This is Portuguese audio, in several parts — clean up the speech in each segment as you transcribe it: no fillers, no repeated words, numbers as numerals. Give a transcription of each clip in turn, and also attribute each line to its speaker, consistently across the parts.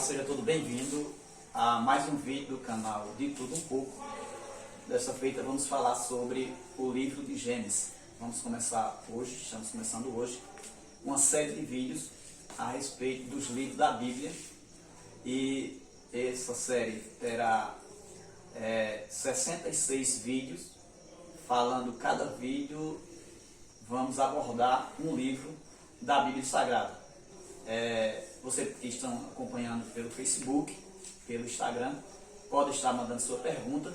Speaker 1: seja todo bem-vindo a mais um vídeo do canal De Tudo Um Pouco. Dessa feita vamos falar sobre o livro de Gênesis. Estamos começando hoje, uma série de vídeos a respeito dos livros da Bíblia. E essa série terá 66 vídeos, falando cada vídeo, vamos abordar um livro da Bíblia Sagrada. Você que estão acompanhando pelo Facebook, pelo Instagram, pode estar mandando sua pergunta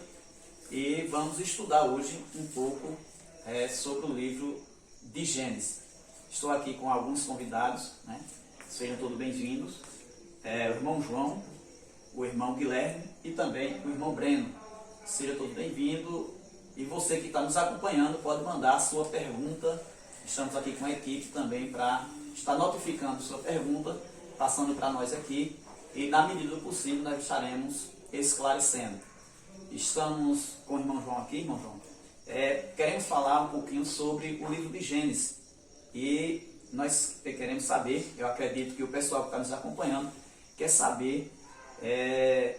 Speaker 1: e vamos estudar hoje um pouco sobre o livro de Gênesis. Estou aqui com alguns convidados, né? Sejam todos bem-vindos. O irmão João, o irmão Guilherme e também o irmão Breno. Seja todo bem-vindo. E você que está nos acompanhando pode mandar a sua pergunta. Estamos aqui com a equipe também para estar notificando sua pergunta, passando para nós aqui, e na medida do possível nós estaremos esclarecendo. Estamos com o irmão João aqui, irmão João. Queremos falar um pouquinho sobre o livro de Gênesis. E nós queremos saber, eu acredito que o pessoal que está nos acompanhando quer saber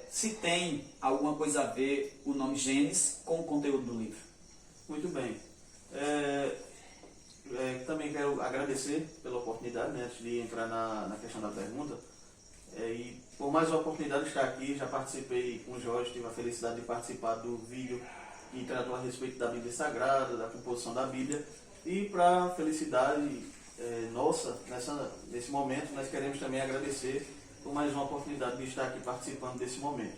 Speaker 1: se tem alguma coisa a ver o nome Gênesis com o conteúdo do livro.
Speaker 2: Muito bem. Também quero agradecer pela oportunidade, né, antes de entrar na questão da pergunta. E por mais uma oportunidade de estar aqui, já participei com o Jorge, tive a felicidade de participar do vídeo que tratou a respeito da Bíblia Sagrada, da composição da Bíblia. E para a felicidade nossa, nesse momento, nós queremos também agradecer por mais uma oportunidade de estar aqui participando desse momento.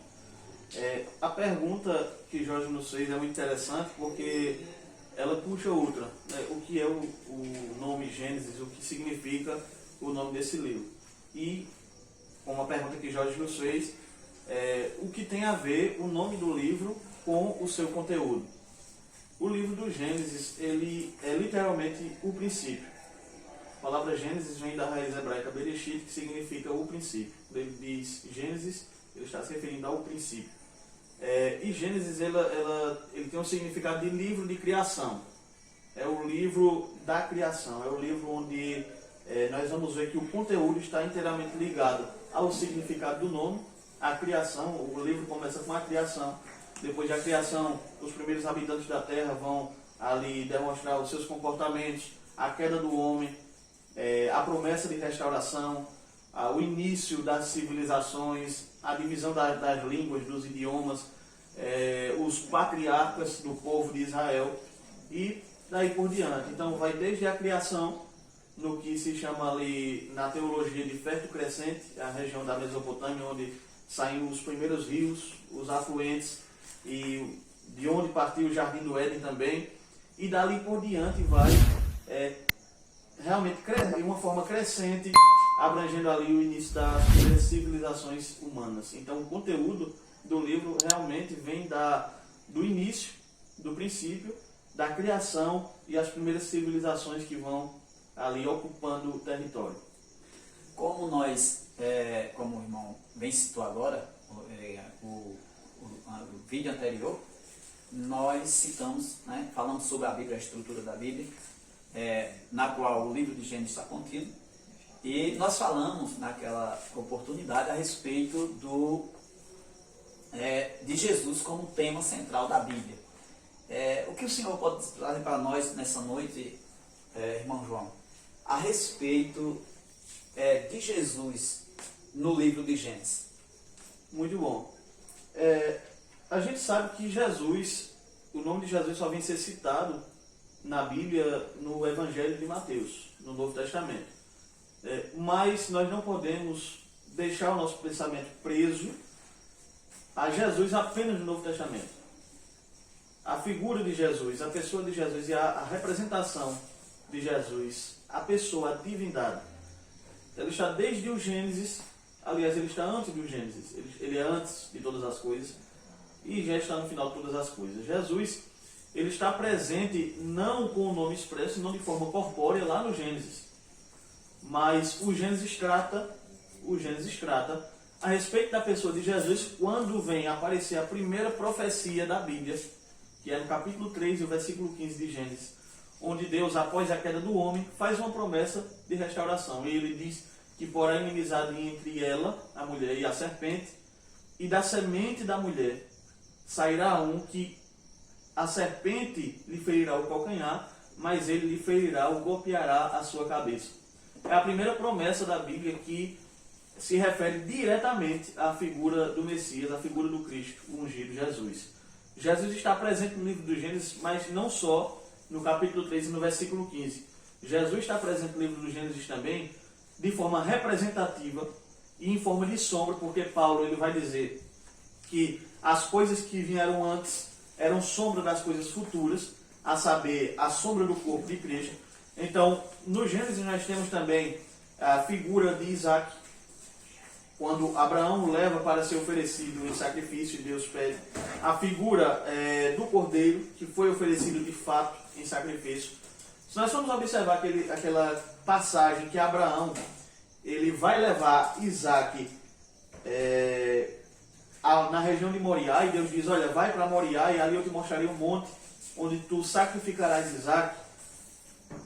Speaker 2: A pergunta que Jorge nos fez é muito interessante porque ela puxa outra, né? O que é o nome Gênesis, o que significa o nome desse livro. E, como a pergunta que Jorge nos fez, o que tem a ver o nome do livro com o seu conteúdo. O livro do Gênesis, ele é literalmente o princípio. A palavra Gênesis vem da raiz hebraica Bereshit, que significa o princípio. Ele diz Gênesis, ele está se referindo ao princípio. E Gênesis ele tem um significado de livro de criação. É o livro da criação, é o livro onde nós vamos ver que o conteúdo está inteiramente ligado ao significado do nome, à criação. O livro começa com a criação. Depois da criação, os primeiros habitantes da terra vão ali demonstrar os seus comportamentos, a queda do homem, a promessa de restauração, o início das civilizações, a divisão das línguas, dos idiomas, os patriarcas do povo de Israel e daí por diante. Então vai desde a criação, no que se chama ali na teologia de Fértil Crescente, a região da Mesopotâmia, onde saem os primeiros rios, os afluentes, e de onde partiu o Jardim do Éden também, e dali por diante vai realmente de uma forma crescente, abrangendo ali o início das primeiras civilizações humanas. Então o conteúdo do livro realmente vem do início, do princípio, da criação e as primeiras civilizações que vão ali ocupando o território.
Speaker 1: Como nós, como o irmão bem citou agora, o vídeo anterior, nós citamos, né, falamos sobre a Bíblia, a estrutura da Bíblia, na qual o livro de Gênesis está contido, e nós falamos naquela oportunidade a respeito de Jesus como tema central da Bíblia. O que o Senhor pode trazer para nós nessa noite, irmão João, a respeito de Jesus no livro de Gênesis?
Speaker 2: Muito bom. A gente sabe que Jesus, o nome de Jesus só vem ser citado na Bíblia, no Evangelho de Mateus, no Novo Testamento. Mas nós não podemos deixar o nosso pensamento preso a Jesus apenas no Novo Testamento. A figura de Jesus, a pessoa de Jesus e a representação de Jesus, a pessoa, a divindade, ela está desde o Gênesis. Aliás, ele está antes do Gênesis, ele é antes de todas as coisas e já está no final de todas as coisas. Jesus, ele está presente não com o nome expresso, não de forma corpórea lá no Gênesis, mas o Gênesis trata a respeito da pessoa de Jesus quando vem aparecer a primeira profecia da Bíblia, que é no capítulo 3 e o versículo 15 de Gênesis, onde Deus, após a queda do homem, faz uma promessa de restauração. E ele diz que porá inimizade entre ela, a mulher, e a serpente, e da semente da mulher sairá um que a serpente lhe ferirá o calcanhar, mas ele lhe ferirá ou golpeará a sua cabeça. É a primeira promessa da Bíblia que se refere diretamente à figura do Messias, à figura do Cristo, o ungido Jesus. Jesus está presente no livro do Gênesis, mas não só no capítulo 3 e no versículo 15. Jesus está presente no livro do Gênesis também de forma representativa e em forma de sombra, porque Paulo ele vai dizer que as coisas que vieram antes eram sombra das coisas futuras, a saber, a sombra do corpo de Cristo. Então, no Gênesis nós temos também a figura de Isaac, quando Abraão o leva para ser oferecido em sacrifício, Deus pede a figura do cordeiro, que foi oferecido de fato em sacrifício. Se nós formos observar aquela passagem que Abraão ele vai levar Isaac na região de Moriá, e Deus diz, olha, vai para Moriá e ali eu te mostrarei um monte onde tu sacrificarás Isaac.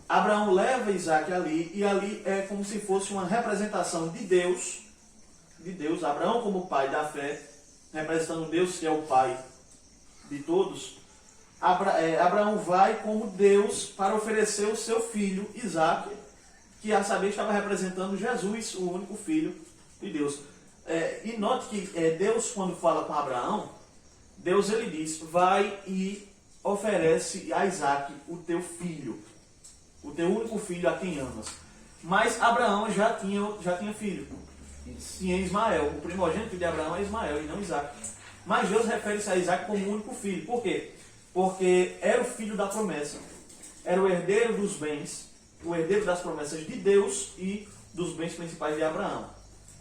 Speaker 2: Abraão leva Isaac ali, e ali é como se fosse uma representação de Deus, Abraão como pai da fé, representando Deus que é o pai de todos. Abraão vai como Deus para oferecer o seu filho Isaac, que a saber estava representando Jesus, o único filho de Deus. E note que Deus, quando fala com Abraão, Deus ele diz, vai e oferece a Isaac o teu filho, o teu único filho a quem amas. Mas Abraão já tinha filho, tinha Ismael, o primogênito de Abraão é Ismael e não Isaac. Mas Deus refere-se a Isaac como o único filho. Por quê? Porque era o filho da promessa, era o herdeiro dos bens, o herdeiro das promessas de Deus e dos bens principais de Abraão.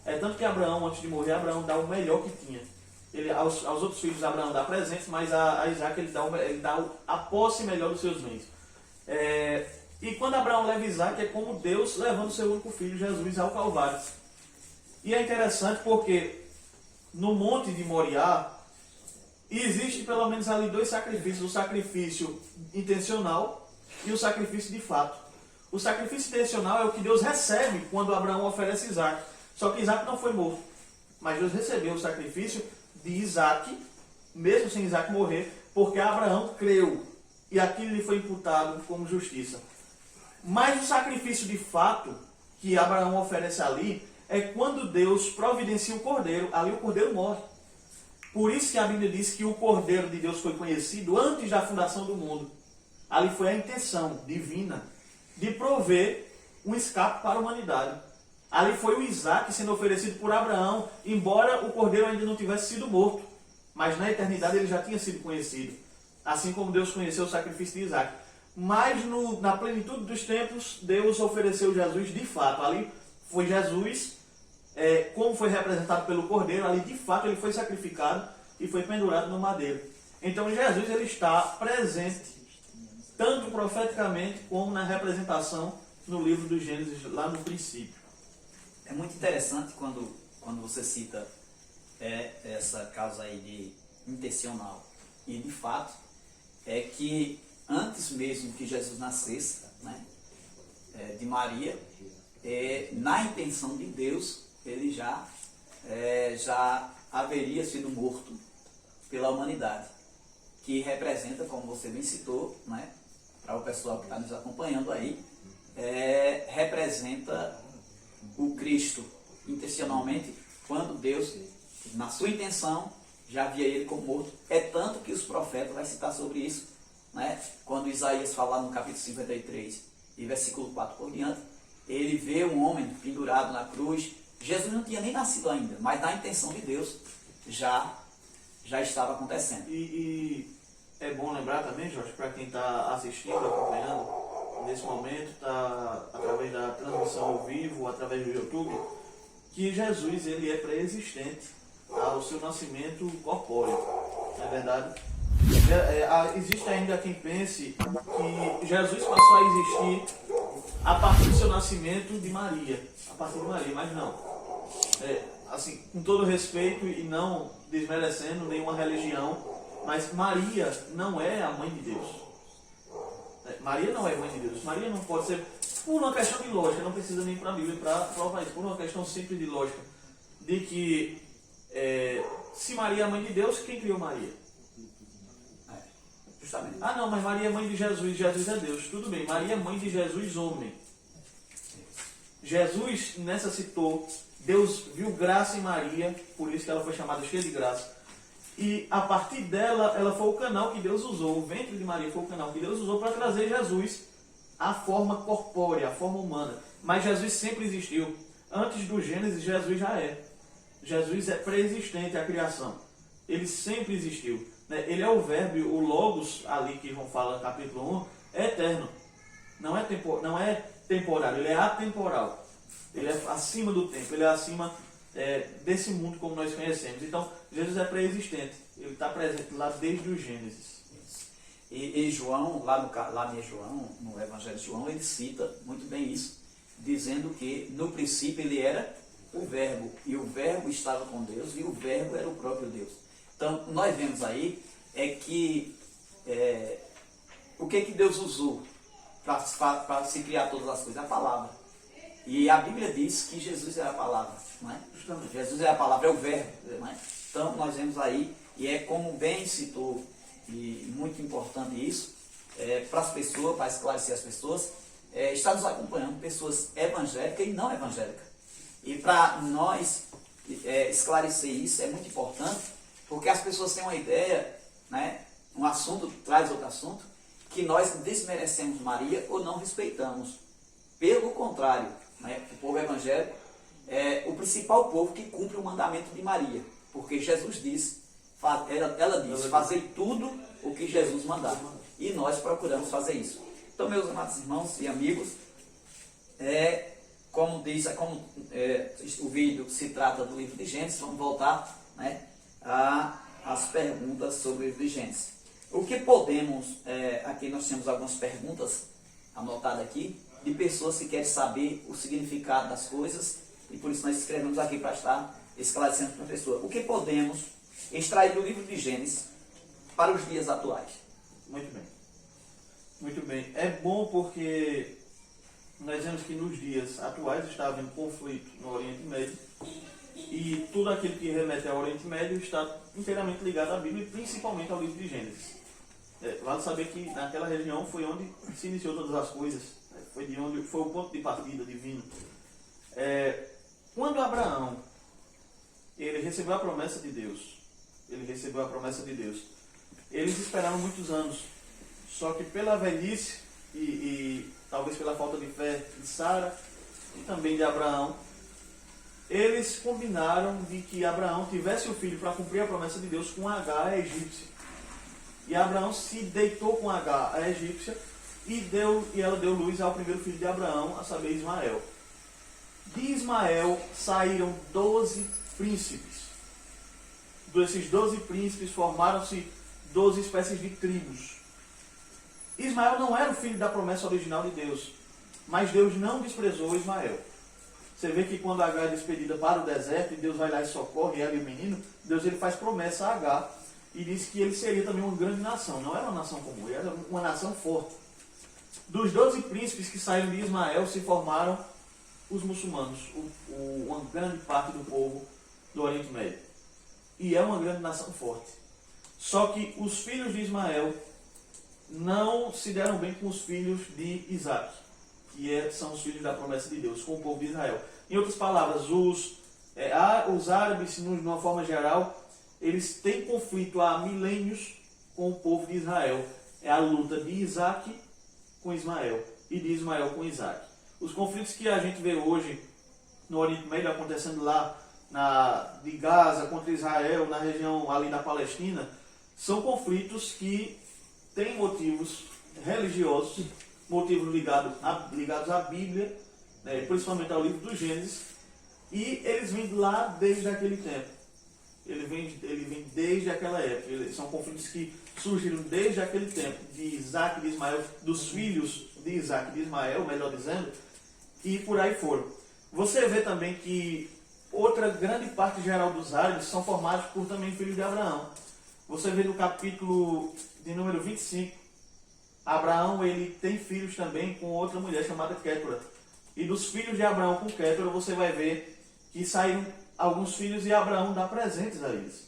Speaker 2: É tanto que Abraão, antes de morrer, Abraão dá o melhor que tinha. Aos outros filhos de Abraão dá presentes, mas a Isaac ele dá a posse melhor dos seus bens. E quando Abraão leva Isaac, é como Deus levando o seu único filho, Jesus, ao Calvário. E é interessante porque no monte de Moriá, existe pelo menos ali dois sacrifícios, o sacrifício intencional e o sacrifício de fato. O sacrifício intencional é o que Deus recebe quando Abraão oferece Isaac. Só que Isaac não foi morto, mas Deus recebeu o sacrifício de Isaac, mesmo sem Isaac morrer, porque Abraão creu e aquilo lhe foi imputado como justiça. Mas o sacrifício de fato que Abraão oferece ali é quando Deus providencia o cordeiro, ali o cordeiro morre. Por isso que a Bíblia diz que o cordeiro de Deus foi conhecido antes da fundação do mundo. Ali foi a intenção divina de prover um escape para a humanidade. Ali foi o Isaac sendo oferecido por Abraão, embora o cordeiro ainda não tivesse sido morto. Mas na eternidade ele já tinha sido conhecido. Assim como Deus conheceu o sacrifício de Isaac. Mas na plenitude dos tempos, Deus ofereceu Jesus de fato. Ali foi Jesus, como foi representado pelo cordeiro, ali de fato ele foi sacrificado e foi pendurado no madeiro. Então Jesus ele está presente, tanto profeticamente como na representação no livro do Gênesis, lá no princípio.
Speaker 1: É muito interessante quando você cita essa causa aí de intencional e de fato, é que antes mesmo que Jesus nascesse, né, de Maria, na intenção de Deus, ele já haveria sido morto pela humanidade, que representa, como você bem citou, né, para o pessoal que está nos acompanhando aí, representa o Cristo intencionalmente, quando Deus, na sua intenção, já via ele como morto. É tanto que os profetas vão citar sobre isso, né? Quando Isaías fala no capítulo 53 e versículo 4 por diante, ele vê um homem pendurado na cruz. Jesus não tinha nem nascido ainda, mas na intenção de Deus já estava acontecendo.
Speaker 2: E é bom lembrar também, Jorge, para quem está assistindo, acompanhando, nesse momento, está através da transmissão ao vivo, através do YouTube, que Jesus ele é pré-existente ao seu nascimento corpóreo. Não é verdade? Existe ainda quem pense que Jesus passou a existir a partir do seu nascimento de Maria, a partir de Maria, mas não. Assim, com todo respeito e não desmerecendo nenhuma religião, mas Maria não é a mãe de Deus. Maria não é mãe de Deus. Maria não pode ser... por uma questão de lógica, não precisa nem para a Bíblia para provar isso, por uma questão simples de lógica, de que se Maria é a mãe de Deus, quem criou Maria?
Speaker 1: Justamente.
Speaker 2: Ah não, mas Maria é mãe de Jesus, Jesus é Deus. Tudo bem, Maria é mãe de Jesus, homem. Jesus, nessa citou, Deus viu graça em Maria, por isso que ela foi chamada cheia de graça. E a partir dela, ela foi o canal que Deus usou, o ventre de Maria foi o canal que Deus usou para trazer Jesus à forma corpórea, à forma humana. Mas Jesus sempre existiu. Antes do Gênesis, Jesus já é. Jesus é pré-existente à criação. Ele sempre existiu. Ele é o verbo, o logos, ali que João fala no capítulo 1, é eterno. Não é temporário, ele é atemporal. Ele é acima do tempo, ele é acima desse mundo como nós conhecemos. Então, Jesus é pré-existente. Ele está presente lá desde o Gênesis.
Speaker 1: E João, lá em João, no Evangelho de João, ele cita muito bem isso, dizendo que no princípio ele era o verbo, e o verbo estava com Deus, e o verbo era o próprio Deus. Então, nós vemos aí que o que Deus usou para se criar todas as coisas? A palavra. E a Bíblia diz que Jesus é a palavra, não é? Justamente. Jesus é a palavra, é o verbo, não é? Então, nós vemos aí, e é como bem citou, e muito importante isso, para as pessoas, para esclarecer as pessoas, está nos acompanhando pessoas evangélicas e não evangélicas. E para nós esclarecer isso é muito importante, porque as pessoas têm uma ideia, né, um assunto traz outro assunto, que nós desmerecemos Maria ou não respeitamos. Pelo contrário, né, o povo evangélico é o principal povo que cumpre o mandamento de Maria, porque Jesus disse, ela diz, fazei tudo o que Jesus mandar. E nós procuramos fazer isso. Então, meus amados irmãos e amigos, como o vídeo se trata do livro de Gênesis, vamos voltar, né, às perguntas sobre o livro de Gênesis. O que podemos, aqui nós temos algumas perguntas anotadas aqui, de pessoas que querem saber o significado das coisas, e por isso nós escrevemos aqui para estar esclarecendo para a pessoa. O que podemos extrair do livro de Gênesis para os dias atuais?
Speaker 2: Muito bem. Muito bem. É bom porque nós vemos que nos dias atuais está havendo conflito no Oriente Médio e tudo aquilo que remete ao Oriente Médio está inteiramente ligado à Bíblia e principalmente ao livro de Gênesis. Vale saber que naquela região foi onde se iniciou todas as coisas, foi de onde foi o ponto de partida divino. Quando Abraão ele recebeu a promessa de Deus, eles esperaram muitos anos, só que pela velhice e talvez pela falta de fé de Sara e também de Abraão, eles combinaram de que Abraão tivesse o filho para cumprir a promessa de Deus com Agar, a egípcia. E Abraão se deitou com Agar, a egípcia, e ela deu luz ao primeiro filho de Abraão, a saber, Ismael. De Ismael saíram 12 príncipes. Desses 12 príncipes formaram-se 12 espécies de tribos. Ismael não era o filho da promessa original de Deus, mas Deus não desprezou Ismael. Você vê que quando Agar é despedida para o deserto, e Deus vai lá e socorre ela e o menino, Deus ele faz promessa a Agar e diz que ele seria também uma grande nação. Não era uma nação comum, era uma nação forte. Dos 12 príncipes que saíram de Ismael se formaram os muçulmanos, uma grande parte do povo do Oriente Médio. E é uma grande nação forte. Só que os filhos de Ismael não se deram bem com os filhos de Isaac, que são os filhos da promessa de Deus, com o povo de Israel. Em outras palavras, os árabes, de uma forma geral, eles têm conflito há milênios com o povo de Israel. É a luta de Isaac com Ismael e de Ismael com Isaac. Os conflitos que a gente vê hoje no Oriente Médio acontecendo lá de Gaza contra Israel, na região ali da Palestina, são conflitos que têm motivos religiosos, motivos ligados à Bíblia, né, principalmente ao livro do Gênesis, e eles vêm lá desde aquele tempo. Ele vem desde aquela época. São conflitos que surgiram desde aquele tempo, de Isaac e de Ismael, dos filhos de Isaac e de Ismael, melhor dizendo, e por aí foram. Você vê também que outra grande parte geral dos árabes são formados por também filhos de Abraão. Você vê no capítulo de número 25 Abraão ele tem filhos também com outra mulher chamada Quétura. E dos filhos de Abraão com Quétura você vai ver que saíram alguns filhos e Abraão dá presentes a eles.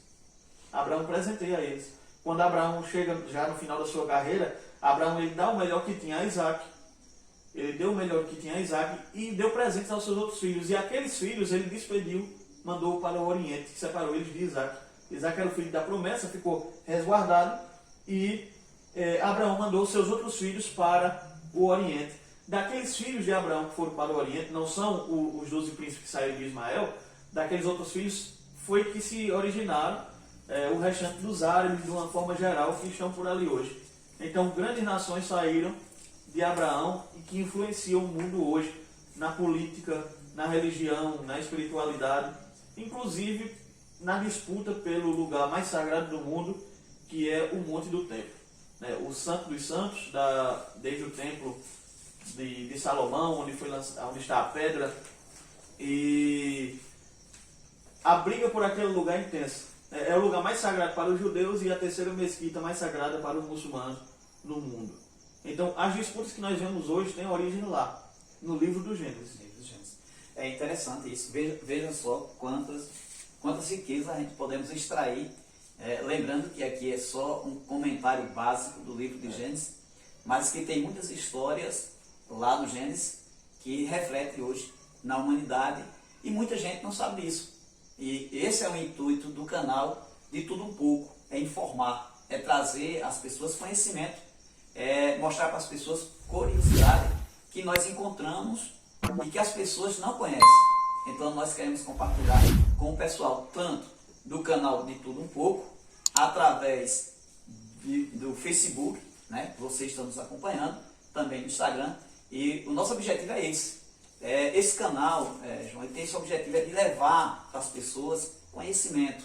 Speaker 2: Abraão presenteia a eles. Quando Abraão chega já no final da sua carreira, Abraão ele dá o melhor que tinha a Isaac. Ele deu o melhor que tinha a Isaac e deu presentes aos seus outros filhos. E aqueles filhos ele despediu, mandou para o Oriente, separou eles de Isaac. Isaac era o filho da promessa, ficou resguardado e Abraão mandou os seus outros filhos para o Oriente. Daqueles filhos de Abraão que foram para o Oriente, não são os 12 príncipes que saíram de Ismael, daqueles outros filhos foi que se originaram o restante dos árabes de uma forma geral que estão por ali hoje. Então grandes nações saíram de Abraão e que influenciam o mundo hoje na política, na religião, na espiritualidade, inclusive na disputa pelo lugar mais sagrado do mundo, que é o Monte do Templo. O Santo dos Santos, desde o Templo de Salomão, onde está a pedra, e a briga por aquele lugar é intensa. É o lugar mais sagrado para os judeus e a terceira mesquita mais sagrada para os muçulmanos no mundo. Então, as disputas que nós vemos hoje têm origem lá, no livro do Gênesis.
Speaker 1: É interessante isso. Veja só quantas riquezas a gente podemos extrair. Lembrando que aqui é só um comentário básico do livro de Gênesis, mas que tem muitas histórias lá no Gênesis que refletem hoje na humanidade e muita gente não sabe disso. E esse é o intuito do canal de Tudo Um Pouco, é informar, é trazer às pessoas conhecimento, é mostrar para as pessoas curiosidade que nós encontramos e que as pessoas não conhecem. Então nós queremos compartilhar com o pessoal, tanto do canal de Tudo Um Pouco, através do Facebook, né? Vocês estão nos acompanhando, também no Instagram, e o nosso objetivo é esse. Esse canal, João, ele tem esse objetivo de levar para as pessoas conhecimento,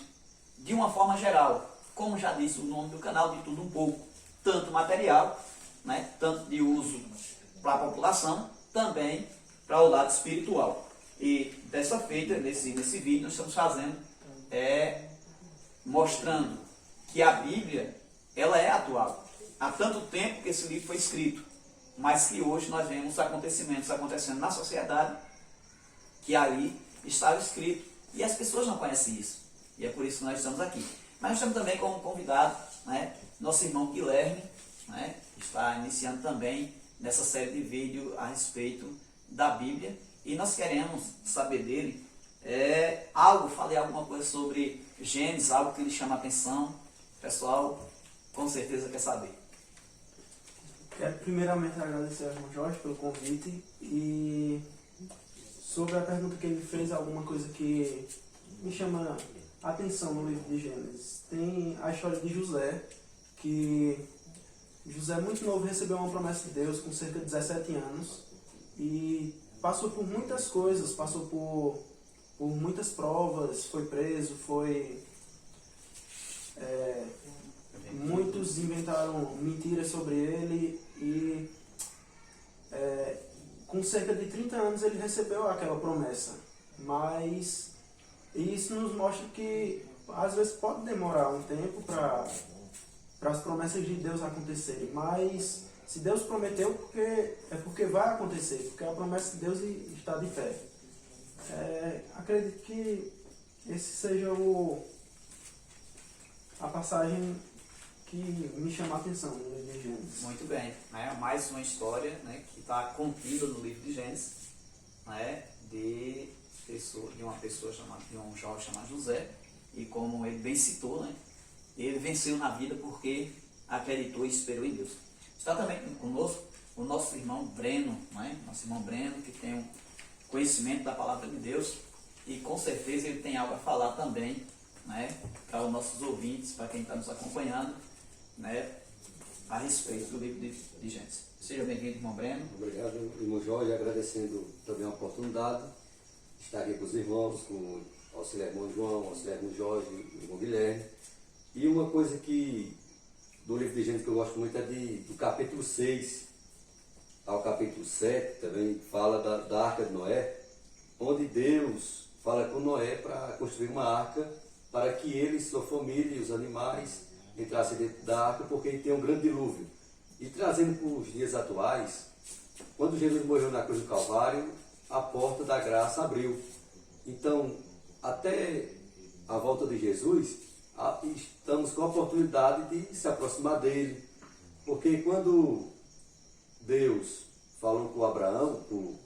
Speaker 1: de uma forma geral, como já disse o nome do canal, de Tudo Um Pouco, tanto material, né? Tanto de uso para a população, também para o lado espiritual. E dessa feita, nesse vídeo, nós estamos fazendo, mostrando que a Bíblia, ela é atual. Há tanto tempo que esse livro foi escrito, mas que hoje nós vemos acontecimentos acontecendo na sociedade que ali estava escrito. E as pessoas não conhecem isso. E é por isso que nós estamos aqui. Mas nós estamos também como convidado, né, nosso irmão Guilherme, né, que está iniciando também nessa série de vídeos a respeito da Bíblia. E nós queremos saber dele falei alguma coisa sobre Gênesis, algo que lhe chama a atenção. O pessoal com certeza quer saber.
Speaker 3: Quero primeiramente agradecer ao irmão Jorge pelo convite e sobre a pergunta que ele fez, alguma coisa que me chama a atenção no livro de Gênesis. Tem a história de José, que José muito novo recebeu uma promessa de Deus com cerca de 17 anos e passou por muitas coisas, passou por muitas provas, foi preso, muitos inventaram mentiras sobre ele e com cerca de 30 anos ele recebeu aquela promessa. Mas isso nos mostra que às vezes pode demorar um tempo para as promessas de Deus acontecerem, mas se Deus prometeu, é porque vai acontecer, porque a promessa de Deus está de pé. Acredito que esse seja a passagem que me chama a atenção no livro de Gênesis.
Speaker 1: Muito bem, né? Mais uma história, né, que está contida no livro de Gênesis, né, de um jovem chamado José, e como ele bem citou, né, ele venceu na vida porque acreditou e esperou em Deus. Está também conosco o nosso irmão Breno, né? Nosso irmão Breno, que tem um conhecimento da palavra de Deus e com certeza ele tem algo a falar também, né, para os nossos ouvintes, para quem está nos acompanhando, né, a respeito do livro de Gênesis. Seja bem-vindo, irmão Breno.
Speaker 4: Obrigado, irmão Jorge, agradecendo também a oportunidade de estar aqui com os irmãos, com o auxiliar irmão João, o auxiliar irmão Jorge, o irmão Guilherme. E uma coisa do livro de Gênesis que eu gosto muito é do capítulo 6 ao capítulo 7, também fala da Arca de Noé, onde Deus fala com Noé para construir uma arca para que ele, sua família e os animais entrassem dentro da arca, porque ele tem um grande dilúvio. E trazendo para os dias atuais, quando Jesus morreu na cruz do Calvário, a porta da graça abriu. Então, até a volta de Jesus, estamos com a oportunidade de se aproximar dele. Porque quando Deus falou com Abraão, com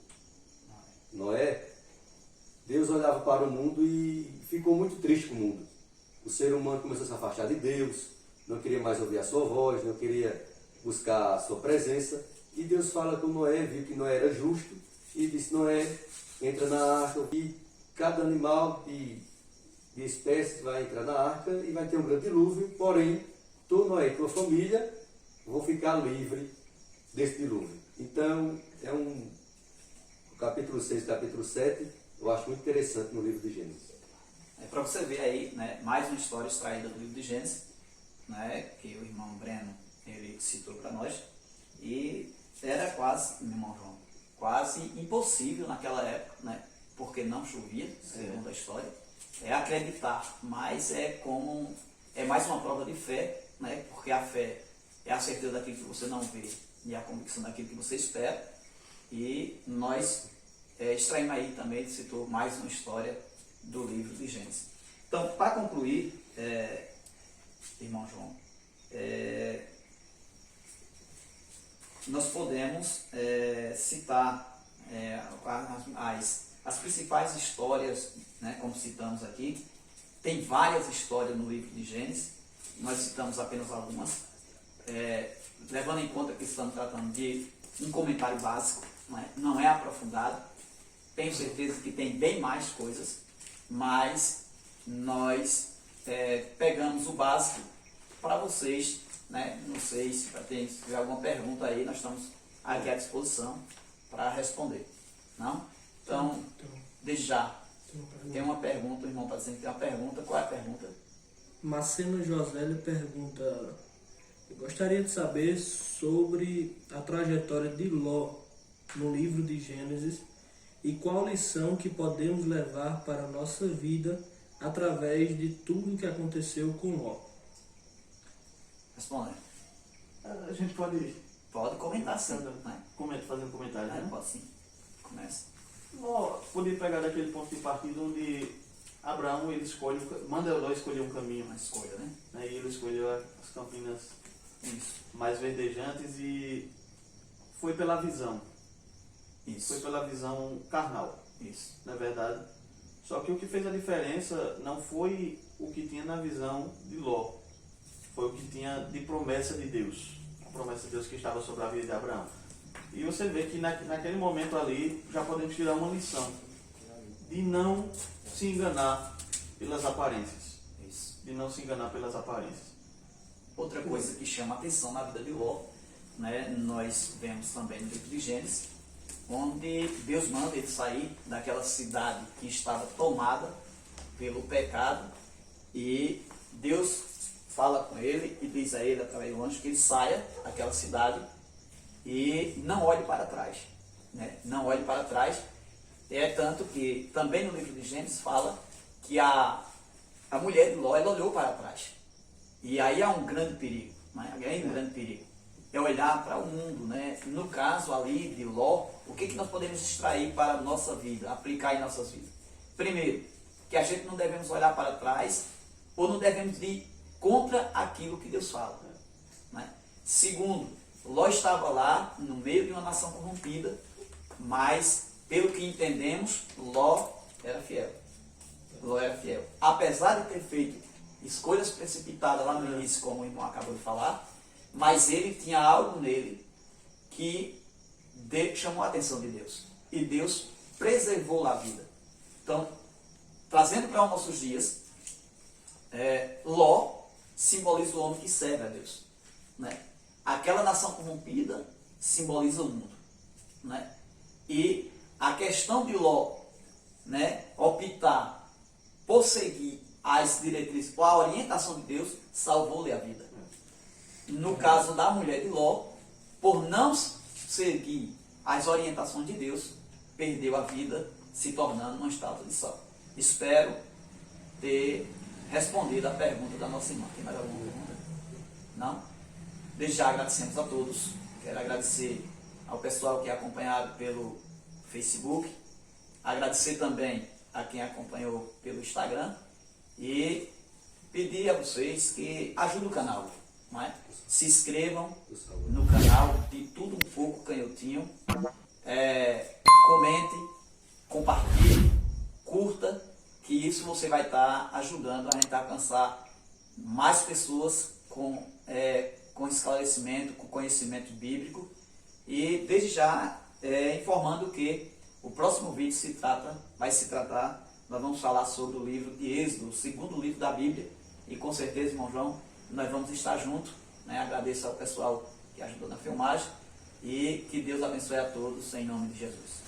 Speaker 4: Noé, Deus olhava para o mundo e ficou muito triste com o mundo. O ser humano começou a se afastar de Deus, não queria mais ouvir a sua voz, não queria buscar a sua presença. E Deus fala com Noé, viu que Noé era justo, e disse: Noé, entra na arca, e cada animal de espécies vai entrar na arca e vai ter um grande dilúvio, porém, tu, Noé, e tua família vão ficar livre desse dilúvio. Então, o capítulo 6 e capítulo 7, eu acho muito interessante no livro de Gênesis.
Speaker 1: Para você ver aí, né, mais uma história extraída do livro de Gênesis, né, que o irmão Breno ele citou para nós, e era quase, meu irmão João, quase impossível naquela época, né, porque não chovia, segundo a história, acreditar, mas é mais uma prova de fé, né, porque a fé é a certeza daquilo que você não vê e a convicção daquilo que você espera. E nós extraímos aí também, citou mais uma história do livro de Gênesis. Então, para concluir, irmão João, nós podemos citar as principais histórias, né, como citamos aqui. Tem várias histórias no livro de Gênesis, nós citamos apenas algumas, levando em conta que estamos tratando de um comentário básico, não é aprofundado. Tenho certeza que tem bem mais coisas, mas nós pegamos o básico para vocês, né? Não sei se tiver alguma pergunta aí, nós estamos aqui à disposição para responder. Não? Então, desde já, tem uma pergunta, o irmão está dizendo que tem uma pergunta. Qual é a pergunta?
Speaker 3: Marcelo José lhe pergunta: eu gostaria de saber sobre a trajetória de Ló no livro de Gênesis e qual lição que podemos levar para a nossa vida através de tudo que aconteceu com Ló.
Speaker 1: Respondendo.
Speaker 2: A gente pode
Speaker 1: Comentar sim.
Speaker 2: fazer um comentário, né?
Speaker 1: Pode sim. Começa.
Speaker 2: Podia pegar daquele ponto de partida onde Abraão ele manda Ló escolher um caminho.
Speaker 1: Uma escolha, né?
Speaker 2: E ele escolheu as campinas mais verdejantes e foi pela visão.
Speaker 1: Isso.
Speaker 2: Foi pela visão carnal.
Speaker 1: Isso.
Speaker 2: Na verdade. Só que o que fez a diferença não foi o que tinha na visão de Ló. Foi o que tinha de promessa de Deus. A promessa de Deus que estava sobre a vida de Abraão. E você vê que naquele momento ali já podemos tirar uma lição. De não se enganar pelas aparências.
Speaker 1: Isso.
Speaker 2: De não se enganar pelas aparências.
Speaker 1: Outra coisa que chama a atenção na vida de Ló, né, nós vemos também no livro de Gênesis, onde Deus manda ele sair daquela cidade que estava tomada pelo pecado, e Deus fala com ele e diz a ele, através do anjo, que ele saia daquela cidade e não olhe para trás. Né? Não olhe para trás. Tanto que também no livro de Gênesis fala que a mulher de Ló, ela olhou para trás. E aí há um grande perigo. Né? Aí há um grande perigo. É olhar para o mundo. Né? No caso ali de Ló, o que nós podemos extrair para a nossa vida, aplicar em nossas vidas? Primeiro, que a gente não devemos olhar para trás ou não devemos ir contra aquilo que Deus fala. Né? Segundo, Ló estava lá no meio de uma nação corrompida, mas pelo que entendemos, Ló era fiel. Ló era fiel. Apesar de ter feito escolhas precipitadas lá no início, como o irmão acabou de falar, mas ele tinha algo nele que chamou a atenção de Deus. E Deus preservou a vida. Então, trazendo para os nossos dias, Ló simboliza o homem que serve a Deus. Né? Aquela nação corrompida simboliza o mundo. Né? E a questão de Ló, né, optar por seguir as diretrizes, ou a orientação de Deus, salvou-lhe a vida. No caso da mulher de Ló, por não seguir as orientações de Deus, perdeu a vida, se tornando uma estátua de sal. Espero ter respondido a pergunta da nossa irmã. Tem mais alguma pergunta? Não? Desde já agradecemos a todos. Quero agradecer ao pessoal que é acompanhado pelo Facebook, agradecer também a quem acompanhou pelo Instagram e pedir a vocês que ajudem o canal, não é? Se inscrevam no canal de Tudo Um Pouco Canhotinho, comente, compartilhe, curta, que isso você vai estar ajudando a gente a alcançar mais pessoas com esclarecimento, com conhecimento bíblico. E desde já informando que o próximo vídeo nós vamos falar sobre o livro de Êxodo, o segundo livro da Bíblia, e com certeza, irmão João, nós vamos estar juntos, né? Agradeço ao pessoal que ajudou na filmagem e que Deus abençoe a todos em nome de Jesus.